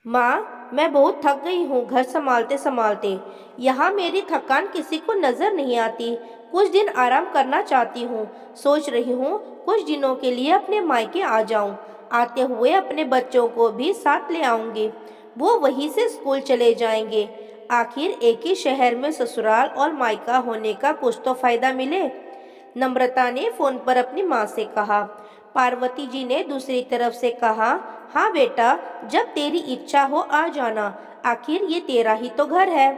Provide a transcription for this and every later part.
माँ, मैं बहुत थक गई हूँ घर संभालते संभालते। यहाँ मेरी थकान किसी को नजर नहीं आती। कुछ दिन आराम करना चाहती हूँ। सोच रही हूँ कुछ दिनों के लिए अपने मायके आ जाऊँ। आते हुए अपने बच्चों को भी साथ ले आऊंगी। वो वहीं से स्कूल चले जाएंगे। आखिर एक ही शहर में ससुराल और मायका होने का कुछ तो फायदा मिले। नम्रता ने फोन पर अपनी माँ से कहा। पार्वती जी ने दूसरी तरफ से कहा, हाँ बेटा, जब तेरी इच्छा हो आ जाना। आखिर ये तेरा ही तो घर है।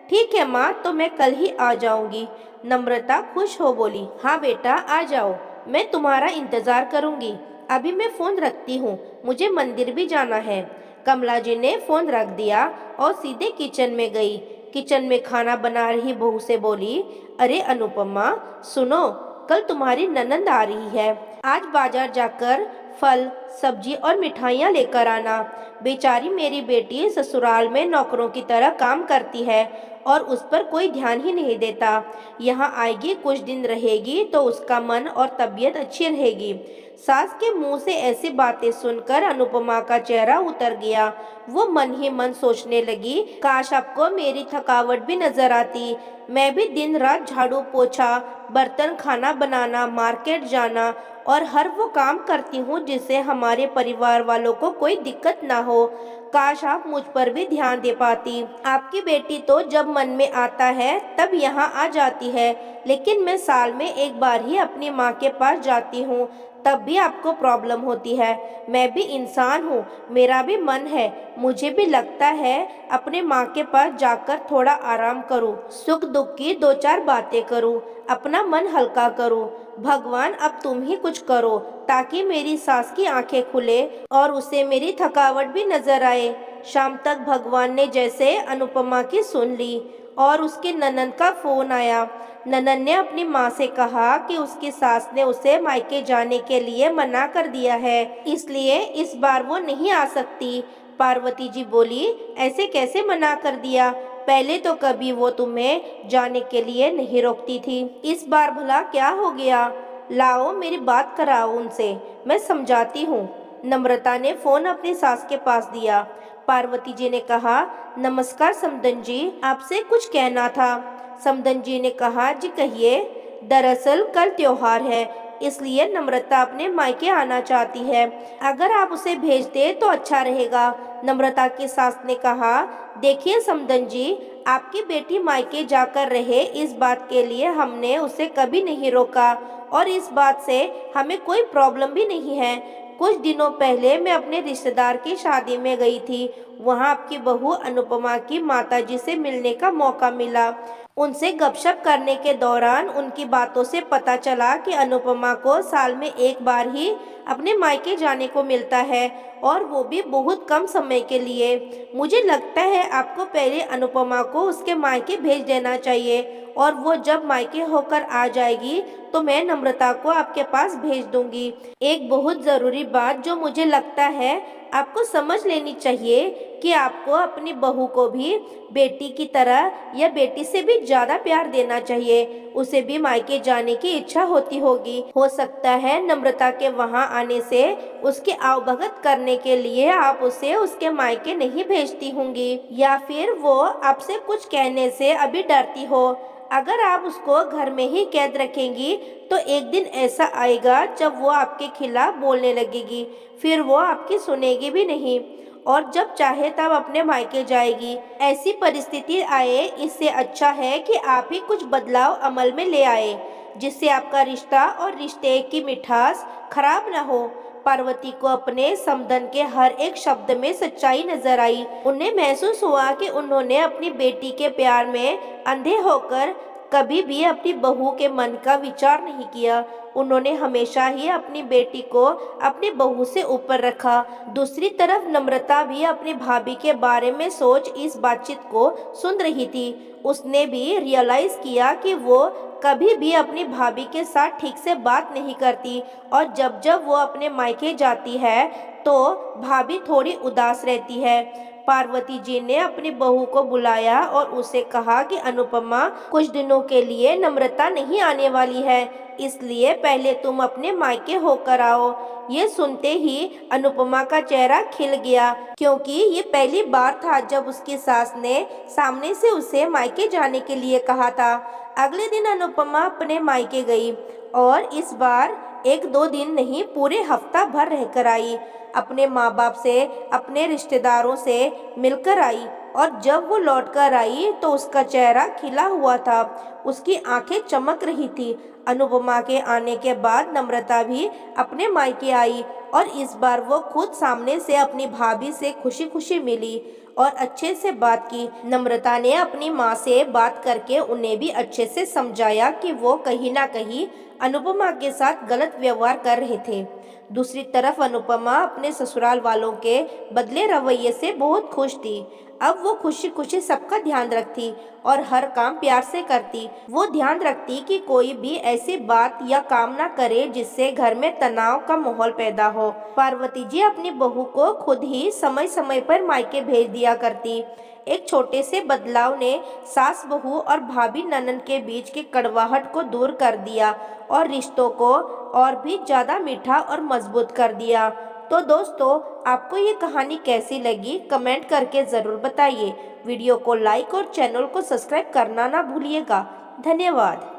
ठीक है माँ, तो मैं कल ही आ जाऊंगी। नम्रता खुश हो बोली, हाँ बेटा आ जाओ, मैं तुम्हारा इंतजार करूंगी। अभी मैं फोन रखती हूँ, मुझे मंदिर भी जाना है। कमला जी ने फोन रख दिया और सीधे किचन में गई। किचन में खाना बना रही बहू से बोली, अरे अनुपमा, सुनो, कल तुम्हारी ननंद आ रही है। आज बाजार जाकर फल, सब्जी और मिठाइयाँ लेकर आना। बेचारी मेरी बेटी ससुराल में नौकरों की तरह काम करती है और उस पर कोई ध्यान ही नहीं देता। यहाँ आएगी, कुछ दिन रहेगी तो उसका मन और तबीयत अच्छी रहेगी। सास के मुंह से ऐसी बातें सुनकर अनुपमा का चेहरा उतर गया। वो मन ही मन सोचने लगी, काश आपको मेरी थकावट भी नजर आती। मैं भी दिन रात झाड़ू पोछा, बर्तन, खाना बनाना, मार्केट जाना और हर वो काम करती हूँ जिससे हमारे परिवार वालों को कोई दिक्कत ना हो। काश आप मुझ पर भी ध्यान दे पाती। आपकी बेटी तो जब मन में आता है तब यहाँ आ जाती है, लेकिन मैं साल में एक बार ही अपनी माँ के पास जाती हूँ, तब भी आपको प्रॉब्लम होती है। मैं भी इंसान हूँ, मेरा भी मन है। मुझे भी लगता है अपने माँ के पास जाकर थोड़ा आराम करूँ, सुख दुख की दो चार बातें करूँ, अपना मन हल्का करूँ। भगवान, अब तुम ही कुछ करो ताकि मेरी सास की आंखें खुले और उसे मेरी थकावट भी नजर आए। शाम तक भगवान ने जैसे अनुपमा की सुन ली और उसके ननंद का फोन आया। ननंद ने अपनी माँ से कहा कि उसकी सास ने उसे मायके जाने के लिए मना कर दिया है, इसलिए इस बार वो नहीं आ सकती। पार्वती जी बोली, ऐसे कैसे मना कर दिया? पहले तो कभी वो तुम्हें जाने के लिए नहीं रोकती थी, इस बार भला क्या हो गया? लाओ मेरी बात कराओ उनसे, मैं समझाती हूँ। नम्रता ने फोन अपनी सास के पास दिया। पार्वती जी ने कहा, नमस्कार समदन जी, आपसे कुछ कहना था। समदन जी ने कहा, जी कहिए। दरअसल कल त्योहार है, इसलिए नम्रता अपने मायके आना चाहती है। अगर आप उसे भेज दे तो अच्छा रहेगा। नम्रता की सास ने कहा, देखिए समदन जी, आपकी बेटी मायके जाकर रहे, इस बात के लिए हमने उसे कभी नहीं रोका और इस बात से हमें कोई प्रॉब्लम भी नहीं है। कुछ दिनों पहले मैं अपने रिश्तेदार की शादी में गई थी। वहाँ आपकी बहू अनुपमा की माताजी से मिलने का मौका मिला। उनसे गपशप करने के दौरान उनकी बातों से पता चला कि अनुपमा को साल में एक बार ही अपने मायके जाने को मिलता है और वो भी बहुत कम समय के लिए। मुझे लगता है आपको पहले अनुपमा को उसके मायके भेज देना चाहिए और वो जब मायके होकर आ जाएगी तो मैं नम्रता को आपके पास भेज दूंगी। एक बहुत ज़रूरी बात जो मुझे लगता है आपको समझ लेनी चाहिए कि आपको अपनी बहू को भी बेटी की तरह या बेटी से भी ज़्यादा प्यार देना चाहिए। उसे भी मायके जाने की इच्छा होती होगी। हो सकता है नम्रता के वहाँ आने से उसके आवभगत करने के लिए आप उसे उसके मायके नहीं भेजती होंगी, या फिर वो आपसे कुछ कहने से अभी डरती हो। अगर आप उसको घर में ही कैद रखेंगी तो एक दिन ऐसा आएगा जब वो आपके खिलाफ बोलने लगेगी, फिर वो आपकी सुनेगी भी नहीं और जब चाहे तब अपने मायके जाएगी। ऐसी परिस्थिति आए, इससे अच्छा है कि आप ही कुछ बदलाव अमल में ले आए जिससे आपका रिश्ता और रिश्ते की मिठास खराब ना हो। पार्वती को अपने समदन के हर एक शब्द में सच्चाई नजर आई। उन्हें महसूस हुआ कि उन्होंने अपनी बेटी के प्यार में अंधे होकर कभी भी अपनी बहू के मन का विचार नहीं किया। उन्होंने हमेशा ही अपनी बेटी को अपनी बहू से ऊपर रखा। दूसरी तरफ नम्रता भी अपनी भाभी के बारे में सोच इस बातचीत को सुन रही थी। उसने भी रियलाइज किया कि वो कभी भी अपनी भाभी के साथ ठीक से बात नहीं करती और जब जब वो अपने मायके जाती है तो भाभी थोड़ी उदास रहती है। पार्वती जी ने अपनी बहू को बुलाया और उसे कहा कि अनुपमा, कुछ दिनों के लिए नम्रता नहीं आने वाली है, इसलिए पहले तुम अपने मायके होकर आओ। ये सुनते ही अनुपमा का चेहरा खिल गया, क्योंकि ये पहली बार था जब उसकी सास ने सामने से उसे मायके जाने के लिए कहा था। अगले दिन अनुपमा अपने मायके गई और इस बार 1-2 दिन नहीं, पूरे हफ्ता भर रहकर आई। अपने माँ बाप से, अपने रिश्तेदारों से मिलकर आई और जब वो लौटकर आई तो उसका चेहरा खिला हुआ था, उसकी आंखें चमक रही थी। अनुपमा के आने के बाद नम्रता भी अपने मायके आई और इस बार वो खुद सामने से अपनी भाभी से खुशी खुशी मिली और अच्छे से बात की। नम्रता ने अपनी माँ से बात करके उन्हें भी अच्छे से समझाया कि वो कहीं ना कहीं अनुपमा के साथ गलत व्यवहार कर रहे थे। दूसरी तरफ अनुपमा अपने ससुराल वालों के बदले रवैये से बहुत खुश थी। अब वो खुशी खुशी सबका ध्यान रखती और हर काम प्यार से करती। वो ध्यान रखती कि कोई भी ऐसी बात या काम ना करे जिससे घर में तनाव का माहौल पैदा हो। पार्वती जी अपनी बहू को खुद ही समय समय पर मायके भेज दिया करती। एक छोटे से बदलाव ने सास बहू और भाभी ननद के बीच की कड़वाहट को दूर कर दिया और रिश्तों को और भी ज़्यादा मीठा और मजबूत कर दिया। तो दोस्तों, आपको ये कहानी कैसी लगी कमेंट करके ज़रूर बताइए। वीडियो को लाइक और चैनल को सब्सक्राइब करना ना भूलिएगा। धन्यवाद।